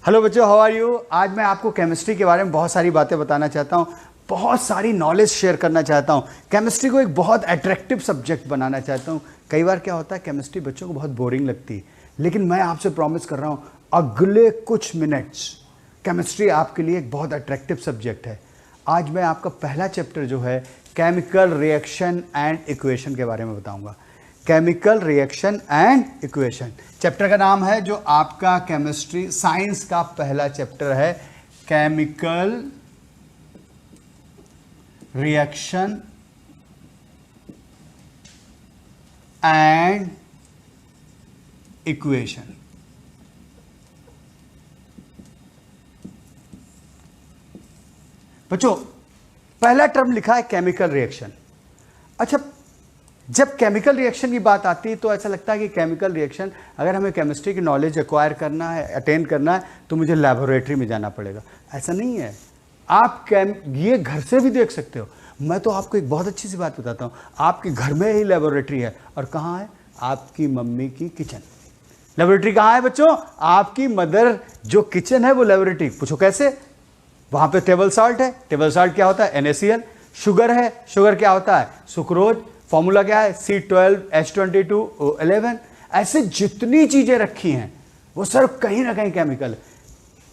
Hello बच्चों, how are you. आज मैं आपको केमिस्ट्री के बारे में बहुत सारी बातें बताना चाहता हूँ, बहुत सारी नॉलेज शेयर करना चाहता हूँ। केमिस्ट्री को एक बहुत अट्रैक्टिव सब्जेक्ट बनाना चाहता हूँ। कई बार क्या होता है, केमिस्ट्री बच्चों को बहुत बोरिंग लगती है, लेकिन मैं आपसे प्रॉमिस कर रहा हूँ अगले कुछ मिनट्स केमिस्ट्री आपके लिए एक बहुत अट्रैक्टिव सब्जेक्ट है। आज मैं आपका पहला चैप्टर जो है केमिकल रिएक्शन एंड इक्वेशन के बारे में बताऊँगा। Chemical reaction and equation chapter का नाम है, जो आपका केमिस्ट्री साइंस का पहला चैप्टर है, केमिकल रिएक्शन एंड इक्वेशन। बच्चों, पहला टर्म लिखा है केमिकल रिएक्शन। अच्छा, जब केमिकल रिएक्शन की बात आती है तो ऐसा लगता है कि केमिकल रिएक्शन अगर हमें केमिस्ट्री की नॉलेज एक्वायर करना है, अटेन करना है, तो मुझे लैबोरेटरी में जाना पड़ेगा। ऐसा नहीं है, आप ये घर से भी देख सकते हो। मैं तो आपको एक बहुत अच्छी सी बात बताता हूँ, आपके घर में ही लैबोरेटरी है। और कहाँ है? आपकी मम्मी की किचन। लैबोरेटरी कहाँ है बच्चों? आपकी मदर जो किचन है वो लैबोरेटरी। पूछो कैसे? वहाँ पे टेबल सॉल्ट है। टेबल सॉल्ट क्या होता है? NaCl। शुगर है। शुगर क्या होता है? सुक्रोज। फॉर्मूला क्या है? C12H22O11। ऐसे जितनी चीजें रखी हैं वो सब कहीं ना कहीं केमिकल है।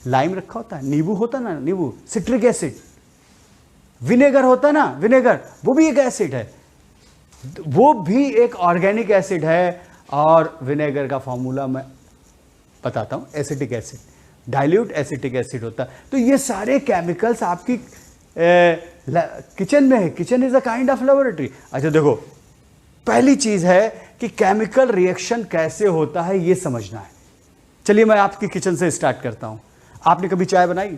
लाइम रखा होता है, नींबू होता है ना, नींबू, सिट्रिक एसिड। विनेगर होता है ना, विनेगर, वो भी एक एसिड है, वो भी एक ऑर्गेनिक एसिड है। और विनेगर का फॉर्मूला मैं बताता हूं, acetic acid, dilute acetic acid होता है। तो ये सारे केमिकल्स आपकी किचन में है। Kitchen is a kind of laboratory. अच्छा देखो, पहली चीज है कि केमिकल रिएक्शन कैसे होता है ये समझना है। चलिए मैं आपकी किचन से स्टार्ट करता हूं। आपने कभी चाय बनाई?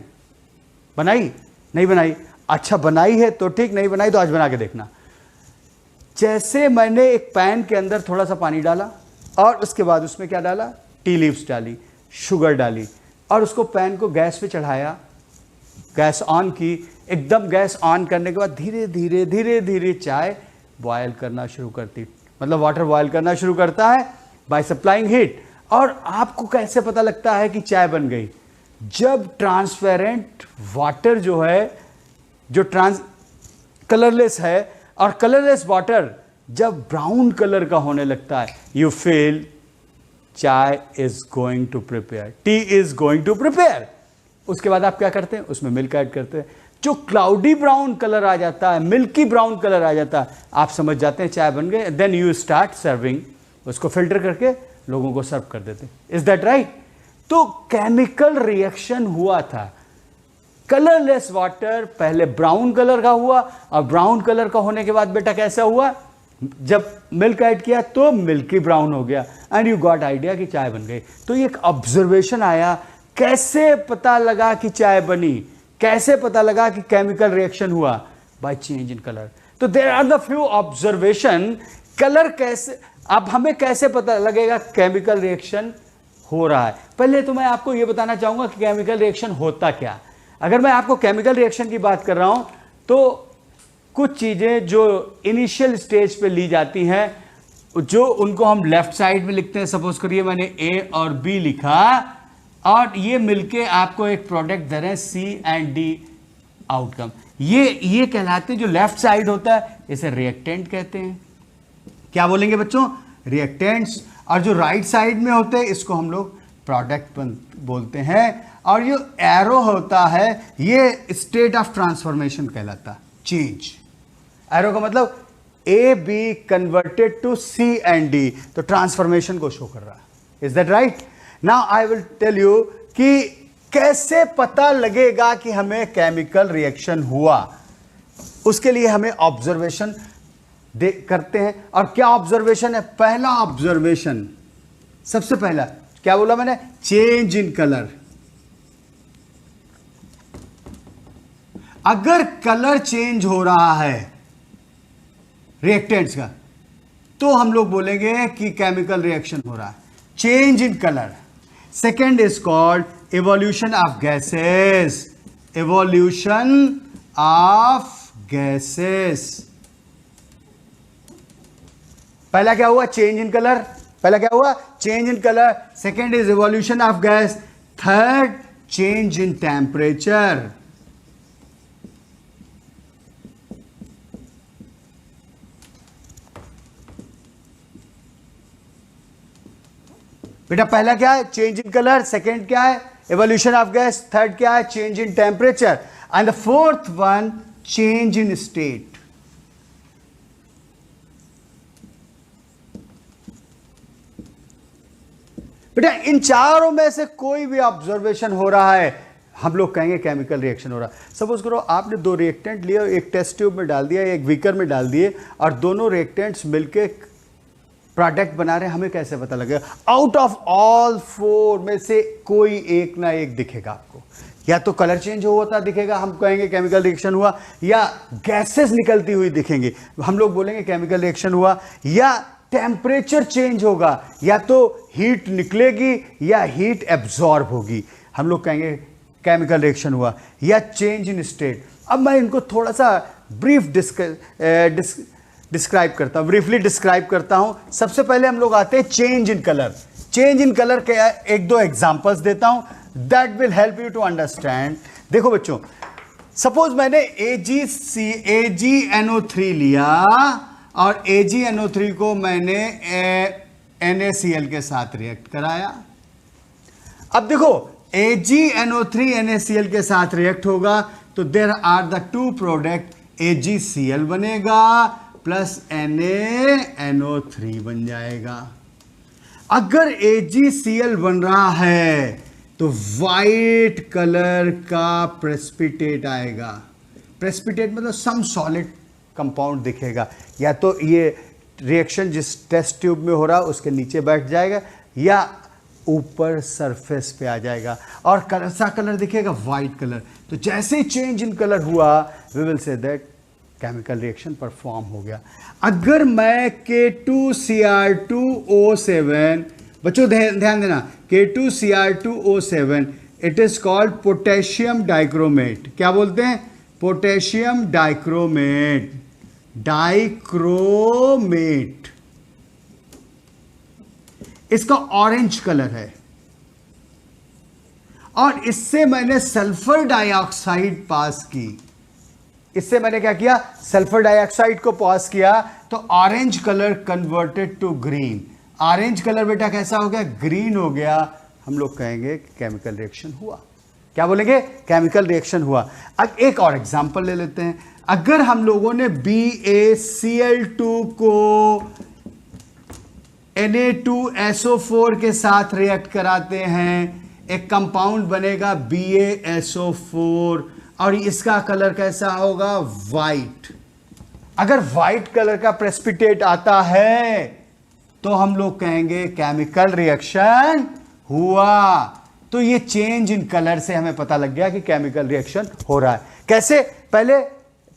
बनाई? नहीं बनाई? अच्छा, बनाई है तो ठीक, नहीं बनाई तो आज बना के देखना। जैसे मैंने एक पैन के अंदर थोड़ा सा पानी डाला और उसके बाद उसमें क्या डाला? टी लीव्स डाली, शुगर डाली और उसको पैन को गैस पे चढ़ाया, गैस ऑन की। एकदम गैस ऑन करने के बाद धीरे धीरे धीरे धीरे चाय बॉयल करना शुरू करती, मतलब वाटर बॉयल करना शुरू करता है बाय सप्लाइंग हीट। और आपको कैसे पता लगता है कि चाय बन गई? जब ट्रांसपेरेंट वाटर जो है, जो कलरलेस है, और कलरलेस वाटर जब ब्राउन कलर का होने लगता है, you feel chai is going to prepare, tea is going to prepare. उसके बाद आप क्या करते हैं? उसमें मिल्क ऐड करते हैं। जो क्लाउडी ब्राउन कलर आ जाता है, मिल्की ब्राउन कलर आ जाता है, आप समझ जाते हैं चाय बन गए। देन यू स्टार्ट सर्विंग, उसको फिल्टर करके लोगों को सर्व कर देते। Is that right? तो केमिकल रिएक्शन हुआ था। कलरलेस वाटर पहले ब्राउन कलर का हुआ, और ब्राउन कलर का होने के बाद बेटा कैसा हुआ? जब मिल्क ऐड किया तो मिल्की ब्राउन हो गया, एंड यू गॉट आइडिया कि चाय बन गई। तो ये एक ऑब्जर्वेशन आया। कैसे पता लगा कि चाय बनी? कैसे पता लगा कि केमिकल रिएक्शन हुआ? By change in colour. तो there are the few observation. Colour कैसे, अब हमें कैसे पता लगेगा केमिकल रिएक्शन हो रहा है? पहले तो मैं आपको यह बताना चाहूंगा कि केमिकल रिएक्शन होता क्या। अगर मैं आपको केमिकल रिएक्शन की बात कर रहा हूं तो कुछ चीजें जो इनिशियल स्टेज पे ली जाती हैं, जो उनको हम लेफ्ट साइड में लिखते हैं। सपोज करिए मैंने A और B लिखा, और ये मिलके आपको एक प्रोडक्ट दे रहे हैं C एंड D आउटकम। ये कहलाते हैं, जो लेफ्ट साइड होता है इसे रिएक्टेंट कहते हैं। क्या बोलेंगे बच्चों? रिएक्टेंट्स। और जो राइट साइड में होते हैं इसको हम लोग प्रोडक्ट बोलते हैं। और ये एरो होता है, ये स्टेट ऑफ ट्रांसफॉर्मेशन कहलाता, चेंज। एरो का मतलब A B converted to C and D, तो ट्रांसफॉर्मेशन को शो कर रहा है। Is that right? Now I will tell you कि कैसे पता लगेगा कि हमें केमिकल रिएक्शन हुआ। उसके लिए हमें ऑब्जर्वेशन करते हैं। और क्या ऑब्जर्वेशन है? पहला ऑब्जर्वेशन, सबसे पहला क्या बोला मैंने? Change in colour. अगर कलर चेंज हो रहा है रिएक्टेंट्स का, तो हम लोग बोलेंगे कि केमिकल रिएक्शन हो रहा है। Change in colour. Second is called evolution of gases. Evolution of gases. पहला क्या हुआ? Change in colour. पहला क्या हुआ? Change in colour. Second is evolution of gas. Third change in temperature. बेटा पहला क्या है? Change in colour. सेकेंड क्या है? Evolution of gas. थर्ड क्या है? Change in temperature. And the fourth one, change in state. बेटा इन चारों में से कोई भी ऑब्जर्वेशन हो रहा है, हम लोग कहेंगे केमिकल रिएक्शन हो रहा है। सपोज करो आपने दो रिएक्टेंट लिए, एक टेस्ट ट्यूब में डाल दिया, एक बीकर में डाल दिए, और दोनों रिएक्टेंट्स मिलके प्रोडक्ट बना रहे हैं। हमें कैसे पता लगेगा? आउट ऑफ ऑल फोर में से कोई एक ना एक दिखेगा आपको। या तो कलर चेंज होता दिखेगा, हम कहेंगे केमिकल रिएक्शन हुआ, या गैसेस निकलती हुई दिखेंगी, हम लोग बोलेंगे केमिकल रिएक्शन हुआ, या टेम्परेचर चेंज होगा, या तो हीट निकलेगी या हीट एब्जॉर्ब होगी, हम लोग कहेंगे केमिकल रिएक्शन हुआ, या चेंज इन स्टेट। अब मैं इनको थोड़ा सा ब्रीफ डिस्क्राइब करता हूं, ब्रीफली डिस्क्राइब करता हूं। सबसे पहले हम लोग आते हैं change in colour. Change in colour के एक दो एग्जांपल्स देता हूं, that will help you to understand. देखो बच्चों, सपोज मैंने AgNO3 लिया और AgNO3 को मैंने NaCl के साथ रिएक्ट कराया। अब देखो AgNO3 NaCl के साथ रिएक्ट होगा तो there are the two product, AgCl बनेगा प्लस NaNO3 बन जाएगा। अगर AgCl बन रहा है तो वाइट कलर का प्रेसिपिटेट आएगा। प्रेसिपिटेट मतलब सम सॉलिड कंपाउंड दिखेगा, या तो ये रिएक्शन जिस टेस्ट ट्यूब में हो रहा है उसके नीचे बैठ जाएगा या ऊपर सरफेस पे आ जाएगा, और कलर सा कलर दिखेगा वाइट कलर। तो जैसे ही चेंज इन कलर हुआ, we will say that chemical reaction perform हो गया। अगर मैं K2Cr2O7, बच्चों ध्यान देना, K2Cr2O7 it is called potassium dichromate. क्या बोलते हैं? Potassium dichromate. डाइक्रोमेट, इसका ऑरेंज कलर है, और इससे मैंने सल्फर डाइऑक्साइड पास की। इससे मैंने क्या किया? सल्फर डाइऑक्साइड को पास किया, तो orange colour converted to green. Orange colour बेटा कैसा हो गया? ग्रीन हो गया। हम लोग कहेंगे केमिकल रिएक्शन हुआ। क्या बोलेंगे? केमिकल रिएक्शन हुआ। अब एक और एग्जांपल ले लेते हैं। अगर हम लोगों ने BaCl2 को Na2SO4 के साथ रिएक्ट कराते हैं, एक कंपाउंड बनेगा BaSO4, और इसका कलर कैसा होगा? वाइट। अगर वाइट कलर का प्रेसिपिटेट आता है तो हम लोग कहेंगे केमिकल रिएक्शन हुआ। तो ये चेंज इन कलर से हमें पता लग गया कि केमिकल रिएक्शन हो रहा है। कैसे?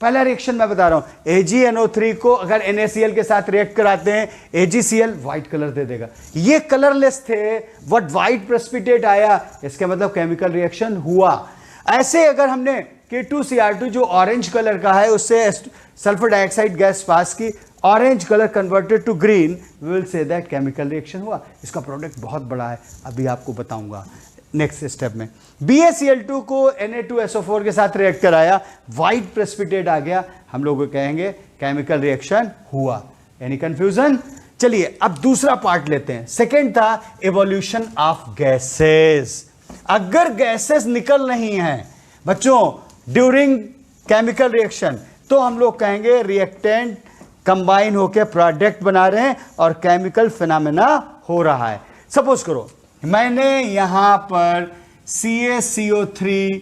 पहला रिएक्शन मैं बता रहा हूं, AgNO3 को अगर NaCl के साथ रिएक्ट कराते हैं, AgCl व्हाइट कलर दे देगा। ये कलरलेस थे, बट व्हाइट प्रेसिपिटेट आया, इसका मतलब केमिकल रिएक्शन हुआ। ऐसे अगर हमने K2Cr2 जो ऑरेंज कलर का है उससे सल्फर डाइऑक्साइड गैस पास की, orange colour converted to green, we will say that chemical reaction हुआ। इसका प्रोडक्ट बहुत बड़ा है, अभी आपको बताऊंगा नेक्स्ट स्टेप में। BaCl2 को Na2SO4 के साथ रिएक्ट कराया, व्हाइट प्रेसिपिटेट आ गया, हम लोग कहेंगे केमिकल रिएक्शन हुआ। Any confusion? चलिए अब दूसरा पार्ट लेते हैं। सेकेंड था एवोल्यूशन ऑफ गैसेस। अगर गैसेस निकल रही हैं बच्चों ड्यूरिंग केमिकल रिएक्शन, तो हम लोग कहेंगे रिएक्टेंट कंबाइन होकर प्रोडक्ट बना रहे हैं और केमिकल फिनोमेना हो रहा है। सपोज करो मैंने यहां पर CaCO3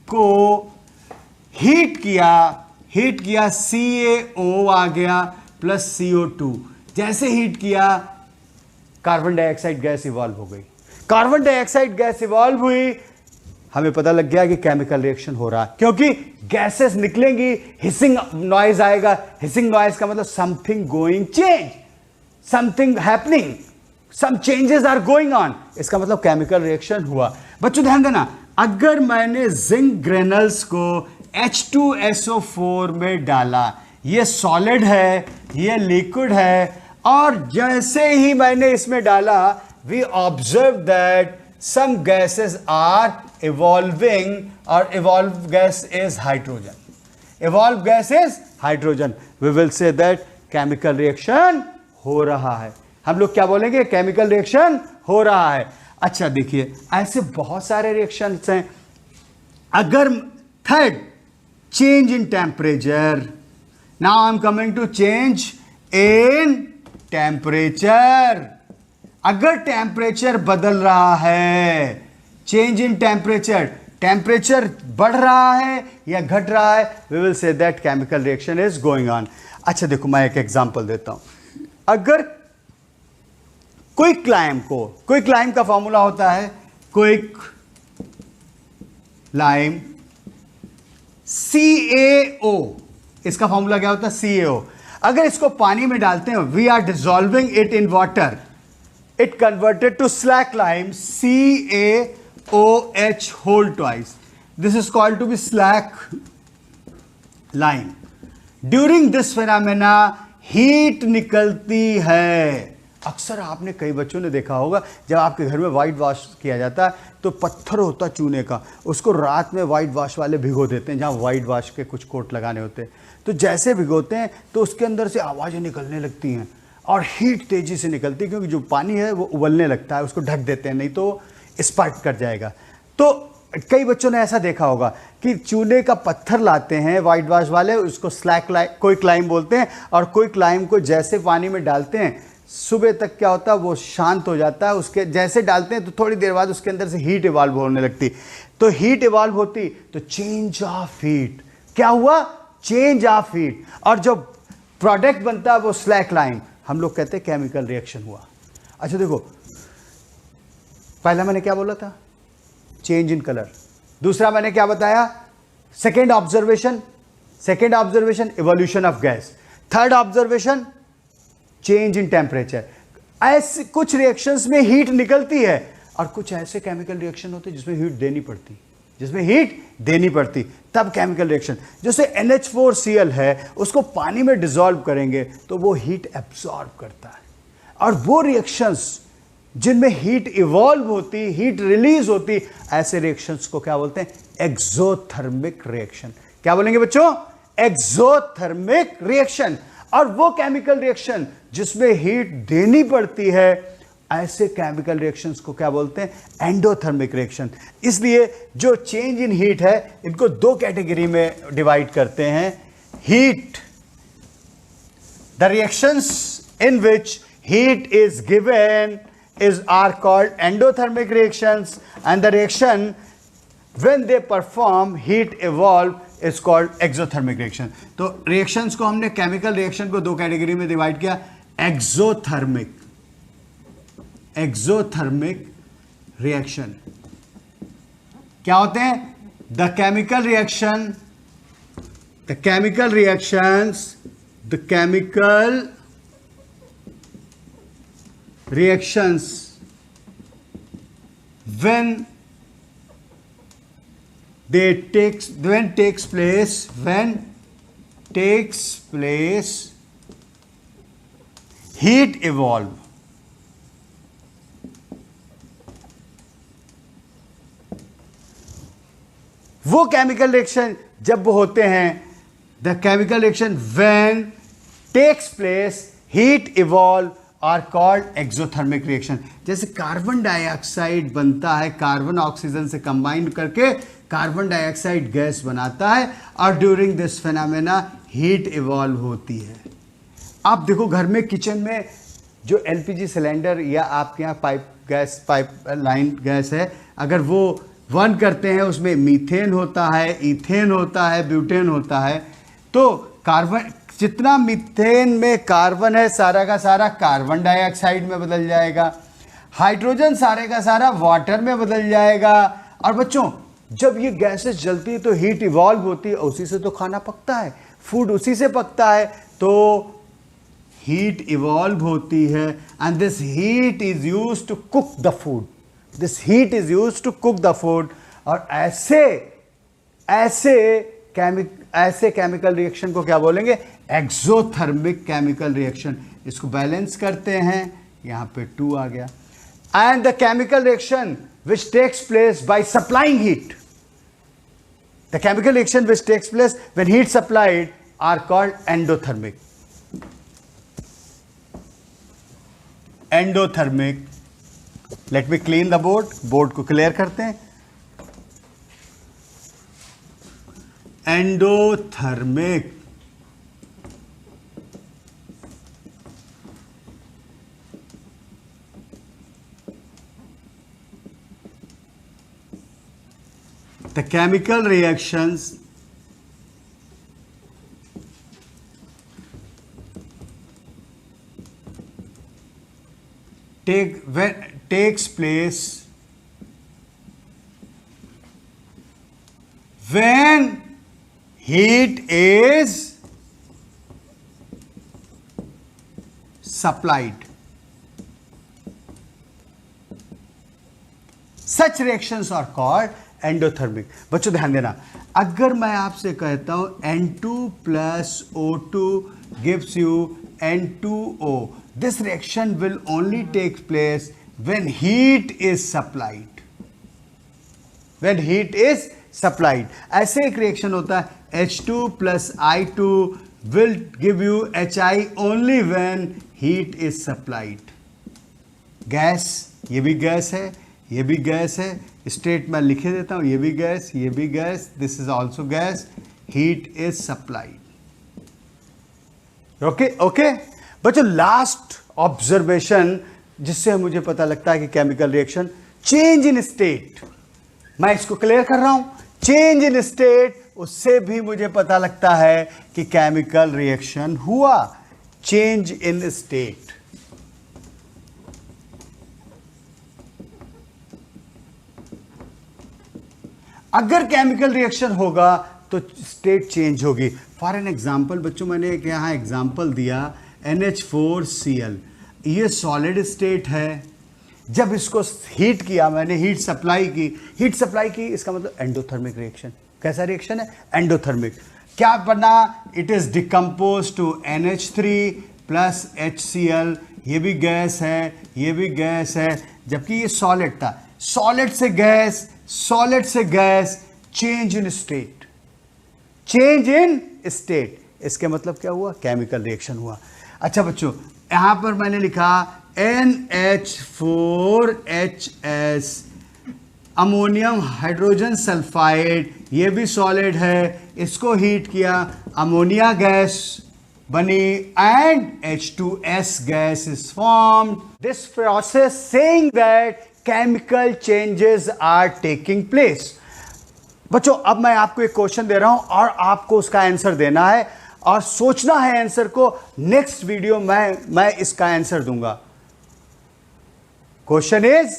को हीट किया, CaO आ गया प्लस CO2। जैसे हीट किया, कार्बन डाइऑक्साइड गैस इवॉल्व हो गई। कार्बन डाइऑक्साइड गैस इवॉल्व हुई, हमें पता लग गया कि केमिकल रिएक्शन हो रहा है, क्योंकि गैसेस निकलेंगी, हिसिंग नॉइज आएगा। हिसिंग नॉइज का मतलब something going change, something happening, some changes are going on, इसका मतलब केमिकल रिएक्शन हुआ। बच्चों ध्यान देना, अगर मैंने जिंक ग्रेनल्स को H2SO4 में डाला, ये सॉलिड है, ये लिक्विड है, और जैसे ही मैंने इसमें डाला, we observe that some gases are evolving or evolved gas is hydrogen. Evolved gas is hydrogen. We will say that chemical reaction हो रहा है. हम लोग क्या बोलेंगे? केमिकल रिएक्शन हो रहा है. अच्छा देखिए, ऐसे बहुत सारे रिएक्शंस हैं. अगर third, change in temperature. Now I am coming to change in temperature. अगर टेम्परेचर बदल रहा है, चेंज इन टेम्परेचर, टेम्परेचर बढ़ रहा है या घट रहा है, we will say that chemical reaction is going on. अच्छा देखो, मैं एक एग्जांपल देता हूं. अगर क्विक लाइम का फॉर्मूला होता है क्विक लाइम CaO. इसका फॉर्मूला क्या होता है? CaO. अगर इसको पानी में डालते हैं, we are dissolving it in water, it converted to slack lime, CaOH whole twice. This is called to be slack lime. During this phenomena heat निकलती है. अक्सर आपने कई बच्चों ने देखा होगा, जब आपके घर में वाइट वॉश किया जाता है तो पत्थर होता चूने का, उसको रात में वाइट वॉश वाले भिगो देते हैं, जहाँ वाइट वॉश के कुछ कोट लगाने होते हैं. तो जैसे भिगोते हैं तो उसके अंदर से आवाज़ें निकलने लगती हैं और हीट तेजी से निकलती है, क्योंकि जो पानी है वो उबलने लगता है. उसको ढक देते हैं, नहीं तो स्पार्क कर जाएगा. तो कई बच्चों ने ऐसा देखा होगा कि चूने का पत्थर लाते हैं वाइट वॉश वाले, उसको स्लैक लाइम, क्विक लाइम बोलते हैं, और क्विक लाइम को जैसे पानी में डालते हैं, सुबह तक क्या होता है, वो शांत हो जाता है. उसके जैसे डालते हैं तो थोड़ी देर बाद उसके अंदर से हीट इवॉल्व होने लगती. तो हीट इवॉल्व होती तो चेंज ऑफ हीट. क्या हुआ? Change of heat. और जो प्रोडक्ट बनता है वो स्लैक लाइम, हम लोग कहते हैं केमिकल रिएक्शन हुआ. अच्छा देखो, पहला मैंने क्या बोला था? Change in colour. दूसरा मैंने क्या बताया? Second observation evolution of gas. Third observation change in temperature. ऐसे कुछ रिएक्शंस में हीट निकलती है और कुछ ऐसे केमिकल रिएक्शन होते हैं जिसमें हीट देनी पड़ती, तब केमिकल रिएक्शन. जैसे NH4Cl है, उसको पानी में डिसॉल्व करेंगे तो वो हीट एब्सॉर्ब करता है. और वो रिएक्शंस जिनमें हीट इवॉल्व होती, हीट रिलीज होती, ऐसे रिएक्शंस को क्या बोलते हैं? Exothermic reaction. क्या बोलेंगे बच्चों? Exothermic reaction. और वो केमिकल रिएक्शन जिसमें हीट देनी पड़ती है, ऐसे केमिकल रिएक्शंस को क्या बोलते हैं? Endothermic reaction. इसलिए जो चेंज इन हीट है, इनको दो कैटेगरी में डिवाइड करते हैं. Heat, the reactions in which heat is given are called endothermic reactions, and the reaction when they perform heat evolve is called exothermic reaction. तो reactions को हमने chemical reaction को दो कैटेगरी में डिवाइड किया. exothermic reaction क्या होते हैं? the chemical reactions when takes place heat evolve. वो केमिकल रिएक्शन जब होते हैं, the chemical reaction when takes place heat evolve are called exothermic reaction. जैसे कार्बन डाइऑक्साइड बनता है, कार्बन ऑक्सीजन से कंबाइन करके कार्बन डाइऑक्साइड गैस बनाता है, और during this phenomena heat evolve होती है. आप देखो घर में, किचन में जो LPG सिलेंडर या आपके यहाँ पाइप लाइन गैस है, अगर वो बर्न करते हैं, उसमें मीथेन होता है, इथेन होता है, ब्यूटेन होता है. तो कार्बन, जितना मीथेन में कार्बन है, सारा का सारा कार्बन डाइऑक्साइड में बदल जाएगा. हाइड्रोजन सारे का सारा वाटर में बदल जाएगा. और बच्चों, जब ये गैसेस जलती है तो हीट इवॉल्व होती है, उसी से तो खाना पकता है, फूड उसी से पकता है. तो हीट इवॉल्व होती है, and this heat is used to cook the food. और ऐसे केमिकल रिएक्शन को क्या बोलेंगे? Exothermic chemical reaction. इसको बैलेंस करते हैं, यहाँ पे 2 आ गया. and the chemical reaction which takes place by supplying heat. The chemical reaction which takes place when heat supplied are called endothermic. Endothermic. Let me clean the board. Board को clear करते हैं. Endothermic. The chemical reactions takes place when heat is supplied. Such reactions are called endothermic. बच्चों ध्यान देना, अगर मैं आपसे कहता हूं N2 plus O2 gives you N2O, this reaction will only take place when heat is supplied. When heat is supplied. ऐसे एक रिएक्शन होता है H2 plus I2 will give you HI only when heat is supplied. Gas, ये भी gas है, ये भी gas है, स्टेट में लिखे देता हूं, ये भी गैस, ये भी gas, this is also gas, heat is supplied. Okay okay बच्चों, लास्ट ऑब्जर्वेशन जिससे मुझे पता लगता है कि chemical reaction change in state, मैं इसको क्लियर कर रहा हूं, चेंज इन स्टेट, उससे भी मुझे पता लगता है कि केमिकल रिएक्शन हुआ. चेंज इन स्टेट, अगर केमिकल रिएक्शन होगा तो स्टेट चेंज होगी. फॉर एन एग्जाम्पल बच्चों, मैंने एक यहाँ एग्जाम्पल दिया NH4Cl, ये सॉलिड स्टेट है. जब इसको हीट किया मैंने, हीट सप्लाई की, इसका मतलब एंडोथर्मिक रिएक्शन. कैसा रिएक्शन है? एंडोथर्मिक. क्या बना? It is decompose to NH3 plus HCl. ये भी गैस है, ये भी गैस है, जबकि ये सॉलिड था. सॉलिड से गैस, सॉलिड से gas, change in state, change in state. इसके मतलब क्या हुआ? केमिकल रिएक्शन हुआ. अच्छा बच्चों, यहां पर मैंने लिखा NH4HS, अमोनियम हाइड्रोजन सल्फाइड, ये भी सॉलिड है, इसको हीट किया, अमोनिया गैस बनी and H2S gas is formed. This process saying that chemical changes are taking place. बच्चों अब मैं आपको एक क्वेश्चन दे रहा हूं और आपको उसका आंसर देना है और सोचना है आंसर को. नेक्स्ट वीडियो मैं इसका आंसर दूंगा. क्वेश्चन इज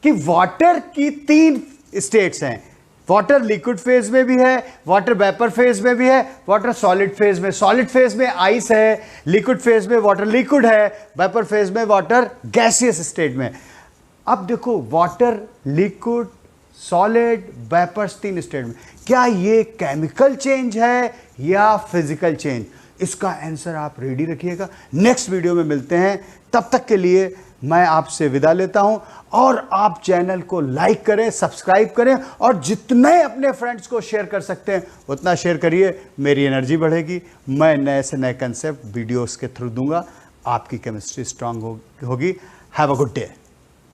कि वाटर की 3 स्टेट्स हैं. वाटर लिक्विड फेज में भी है, वाटर वेपर फेज में भी है, वाटर सॉलिड फेज में. सॉलिड फेज में आइस है, लिक्विड फेज में वाटर लिक्विड है, वेपर फेज में वाटर गैसियस स्टेट में. अब देखो, water, liquid, solid, vapours 3 state में, क्या ये केमिकल चेंज है या फिजिकल चेंज? इसका आंसर आप रेडी रखिएगा. नेक्स्ट वीडियो में मिलते हैं. तब तक के लिए मैं आपसे विदा लेता हूं और आप चैनल को लाइक करें, सब्सक्राइब करें और जितने अपने फ्रेंड्स को शेयर कर सकते हैं उतना शेयर करिए. मेरी एनर्जी बढ़ेगी. मैं नए से नए कंसेप्ट वीडियोस के थ्रू दूंगा. आपकी केमिस्ट्री स्ट्रांग होगी. Have a good day.